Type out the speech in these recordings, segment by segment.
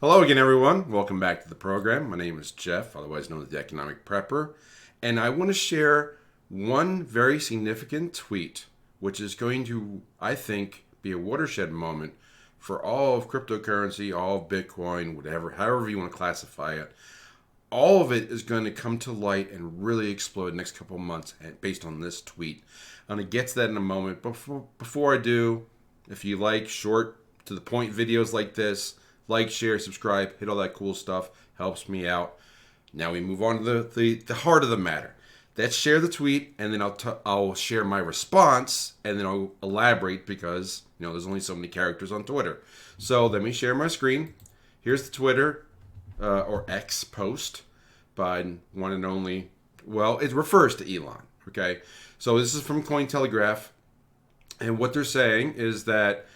Hello again, everyone. Welcome back to the program. My name is Jeff, otherwise known as the Economic Prepper, and I want to share one very significant tweet, which is going to, I think, be a watershed moment for all of cryptocurrency, all of Bitcoin, whatever, however you want to classify it. All of it is going to come to light and really explode the next couple of months based on this tweet. I'm going to get to that in a moment. Before I do, if you like short to the point videos like this, like, share, subscribe, hit all that cool stuff. Helps me out. Now we move on to the heart of the matter. Let's share the tweet, and then I'll share my response, and then I'll elaborate because there's only so many characters on Twitter. So let me share my screen. Here's the Twitter or X post by one and only. Well, it refers to Elon. Okay, so this is from Cointelegraph, and what they're saying is that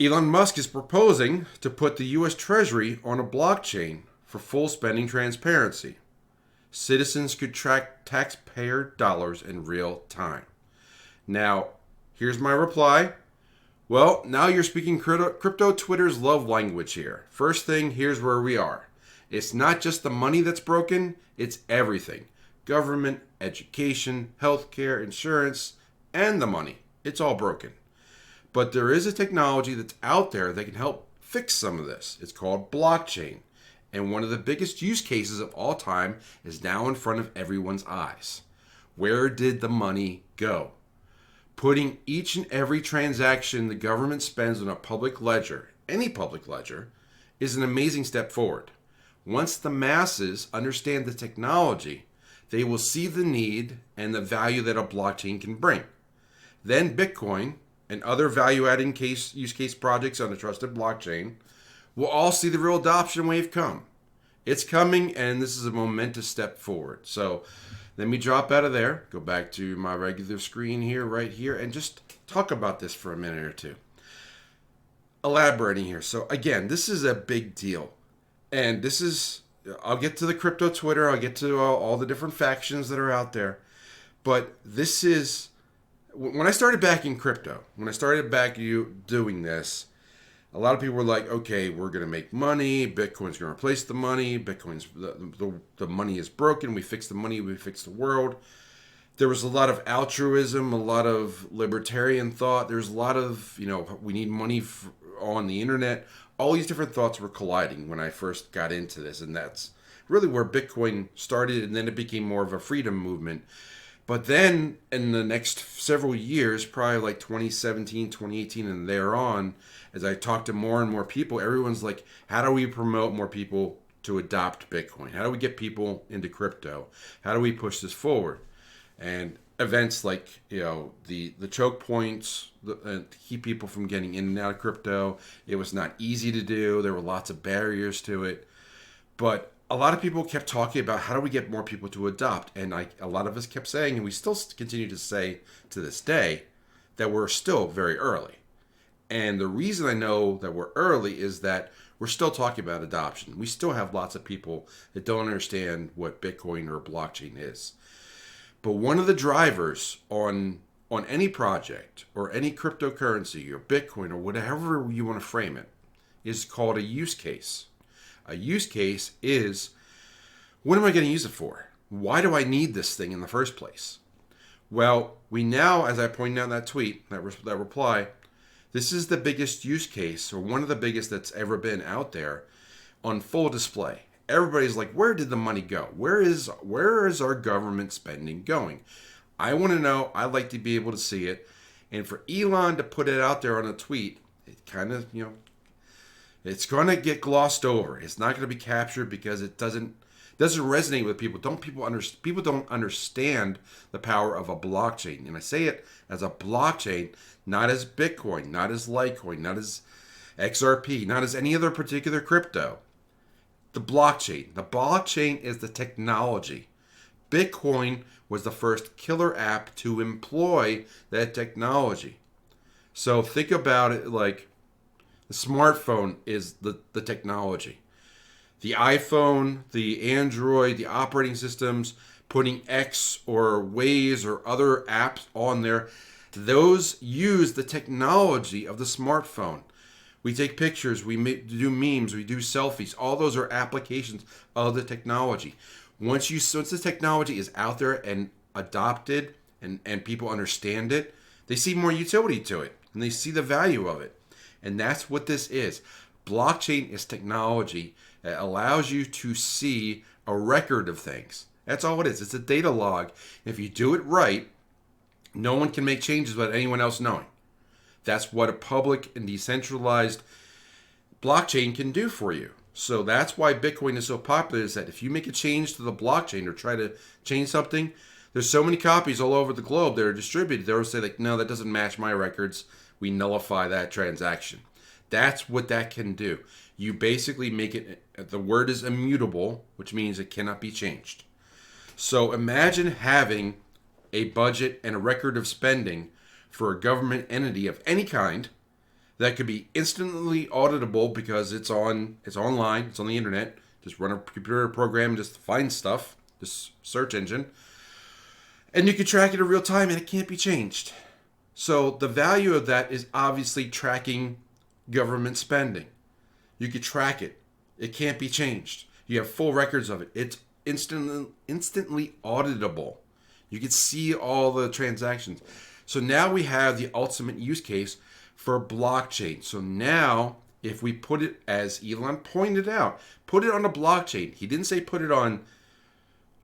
Elon Musk is proposing to put the U.S. Treasury on a blockchain for full spending transparency. Citizens could track taxpayer dollars in real time. Now, here's my reply. Well, now you're speaking crypto Twitter's love language here. First thing, here's where we are. It's not just the money that's broken, it's everything. Government, education, healthcare, insurance, and the money. It's all broken. But there is a technology that's out there that can help fix some of this. It's called blockchain. And one of the biggest use cases of all time is now in front of everyone's eyes. Where did the money go? Putting each and every transaction the government spends on a public ledger, any public ledger, is an amazing step forward. Once the masses understand the technology, they will see the need and the value that a blockchain can bring. Then Bitcoin and other value-adding use case projects on a trusted blockchain will all see the real adoption wave come. It's coming, and this is a momentous step forward. So let me drop out of there, go back to my regular screen here, right here, and just talk about this for a minute or two. Elaborating here. So again, this is a big deal. And this is, I'll get to the crypto Twitter, I'll get to all the different factions that are out there. But this is, when I started back in crypto, when I started back doing this, a lot of people were like, okay, we're going to make money. Bitcoin's going to replace the money. The money is broken. We fix the money. We fix the world. There was a lot of altruism, a lot of libertarian thought. There's a lot of, we need money on the internet. All these different thoughts were colliding when I first got into this. And that's really where Bitcoin started. And then it became more of a freedom movement. But then in the next several years, probably like 2017, 2018 and thereon, as I talked to more and more people, everyone's like, how do we promote more people to adopt Bitcoin? How do we get people into crypto? How do we push this forward? And events like, the choke points to keep people from getting in and out of crypto. It was not easy to do. There were lots of barriers to it. But a lot of people kept talking about how do we get more people to adopt. And a lot of us kept saying, and we still continue to say to this day, that we're still very early. And the reason I know that we're early is that we're still talking about adoption. We still have lots of people that don't understand what Bitcoin or blockchain is. But one of the drivers on any project or any cryptocurrency or Bitcoin or whatever you want to frame it is called a use case. A use case is, what am I going to use it for? Why do I need this thing in the first place? Well, we now, as I pointed out in that tweet, that reply, this is the biggest use case, or one of the biggest that's ever been out there, on full display. Everybody's like, where did the money go? Where is our government spending going? I want to know. I'd like to be able to see it. And for Elon to put it out there on a tweet, it kind of, it's going to get glossed over. It's not going to be captured because it doesn't resonate with people. People don't understand the power of a blockchain. And I say it as a blockchain, not as Bitcoin, not as Litecoin, not as XRP, not as any other particular crypto. The blockchain. The blockchain is the technology. Bitcoin was the first killer app to employ that technology. So think about it like the smartphone is the technology. The iPhone, the Android, the operating systems, putting X or Waze or other apps on there, those use the technology of the smartphone. We take pictures, do memes, we do selfies. All those are applications of the technology. Once the technology is out there and adopted and people understand it, they see more utility to it and they see the value of it. And that's what this is. Blockchain is technology that allows you to see a record of things. That's all it is. It's a data log. If you do it right, no one can make changes without anyone else knowing. That's what a public and decentralized blockchain can do for you. So that's why Bitcoin is so popular, is that if you make a change to the blockchain or try to change something, there's so many copies all over the globe that are distributed. They'll say like, no, that doesn't match my records. We nullify that transaction. That's what that can do. You basically make it, the word is immutable, which means it cannot be changed. So imagine having a budget and a record of spending for a government entity of any kind that could be instantly auditable because it's online, it's on the internet. Just run a computer program, just find stuff, this search engine, and you can track it in real time and it can't be changed. So the value of that is obviously tracking government spending. You could track it. It can't be changed. You have full records of it. It's instantly auditable. You can see all the transactions. So now we have the ultimate use case for blockchain. So now if we put it, as Elon pointed out, put it on a blockchain. He didn't say put it on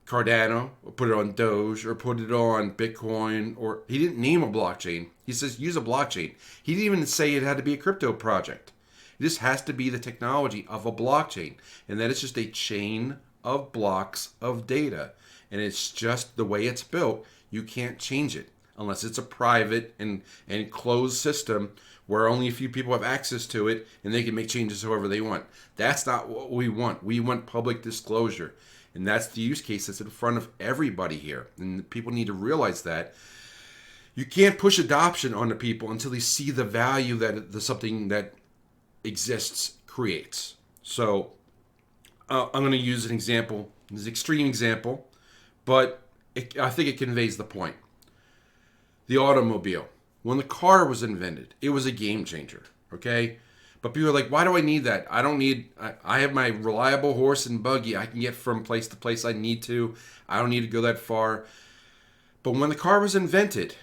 Cardano or put it on Doge or put it on Bitcoin, or he didn't name a blockchain. He says use a blockchain. He didn't even say it had to be a crypto project. This has to be the technology of a blockchain, and that is just a chain of blocks of data, and it's just the way it's built. You can't change it unless it's a private and closed system where only a few people have access to it and they can make changes however they want. That's not what we want. We want public disclosure, and that's the use case that's in front of everybody here, and people need to realize that. You can't push adoption onto people until they see the value that something that exists creates. So I'm going to use an example. It's an extreme example, but I think it conveys the point. The automobile. When the car was invented, it was a game changer, okay? But people are like, why do I need that? I have my reliable horse and buggy. I can get from place to place I need to. I don't need to go that far. But when the car was invented,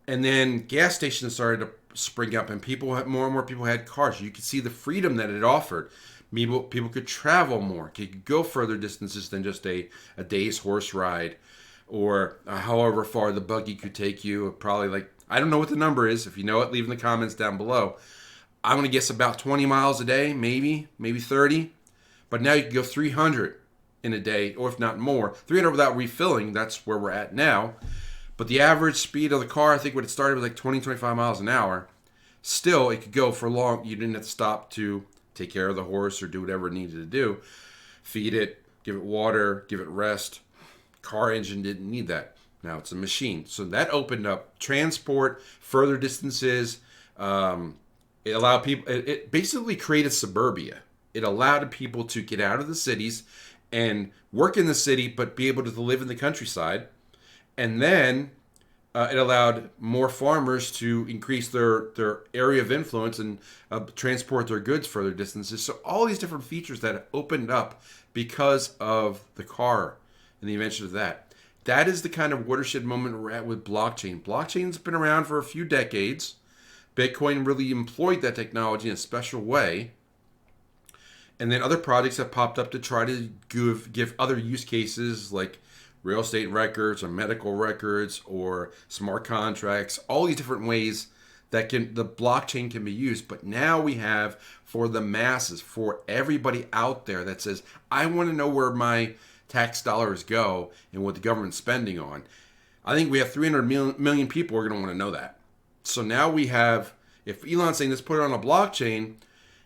and then gas stations started to spring up, and more and more people had cars, you could see the freedom that it offered. People could travel more, could go further distances than just a day's horse ride, or however far the buggy could take you. Probably, like, I don't know what the number is. If you know it, leave in the comments down below. I'm going to guess about 20 miles a day, maybe 30. But now you can go 300 in a day, or if not more. 300 without refilling, that's where we're at now. But the average speed of the car, I think when it started was like 20, 25 miles an hour. Still, it could go for long. You didn't have to stop to take care of the horse or do whatever it needed to do. Feed it, give it water, give it rest. Car engine didn't need that. Now it's a machine. So that opened up transport, further distances. It allowed people, it basically created suburbia. It allowed people to get out of the cities and work in the city, but be able to live in the countryside. And then it allowed more farmers to increase their area of influence and transport their goods further distances. So all these different features that opened up because of the car and the invention of that. That is the kind of watershed moment we're at with blockchain. Blockchain's been around for a few decades. Bitcoin really employed that technology in a special way. And then other projects have popped up to try to give other use cases like real estate records or medical records or smart contracts, all these different ways that the blockchain can be used. But now we have, for the masses, for everybody out there that says, I want to know where my tax dollars go and what the government's spending on. I think we have 300 million people who are going to want to know that. So now we have, if Elon's saying let's put it on a blockchain,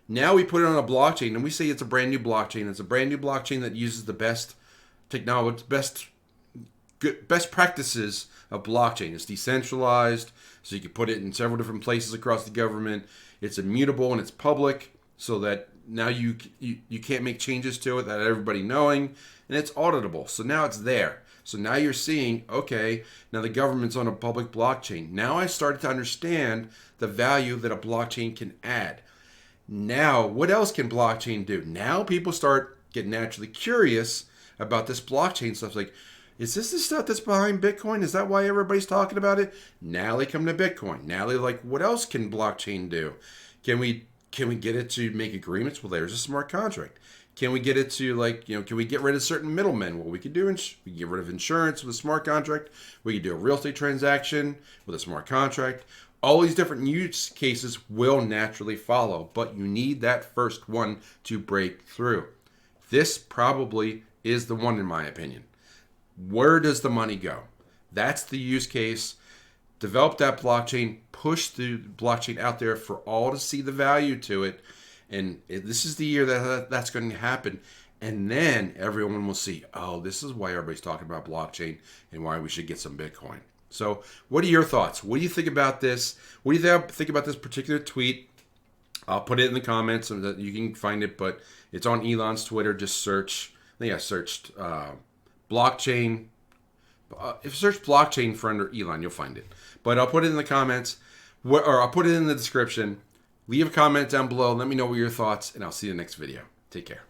now we put it on a blockchain and we say it's a brand new blockchain. It's a brand new blockchain that uses the best technology, best practices of blockchain. It's decentralized, so you can put it in several different places across the government. It's immutable and it's public, so that now you can't make changes to it without everybody knowing, and it's auditable. So now it's there. So now you're seeing, okay, now the government's on a public blockchain. Now I started to understand the value that a blockchain can add. Now, what else can blockchain do? Now people start getting naturally curious about this blockchain stuff. Like, is this the stuff that's behind Bitcoin? Is that why everybody's talking about it? Now they come to Bitcoin. Now they're like, what else can blockchain do? Can we get it to make agreements? Well, there's a smart contract. Can we get it to, like, can we get rid of certain middlemen? Well, we can we can get rid of insurance with a smart contract. We can do a real estate transaction with a smart contract. All these different use cases will naturally follow, but you need that first one to break through. This probably is the one, in my opinion. Where does the money go? That's the use case. Develop that blockchain, push the blockchain out there for all to see the value to it. And this is the year that's going to happen. And then everyone will see, oh, this is why everybody's talking about blockchain and why we should get some Bitcoin. So what are your thoughts? What do you think about this? What do you think about this particular tweet? I'll put it in the comments so that you can find it, but it's on Elon's Twitter. Just search. I think I searched blockchain. If you search blockchain for under Elon, you'll find it. But I'll put it in the comments, or I'll put it in the description. Leave a comment down below. Let me know what your thoughts, and I'll see you in the next video. Take care.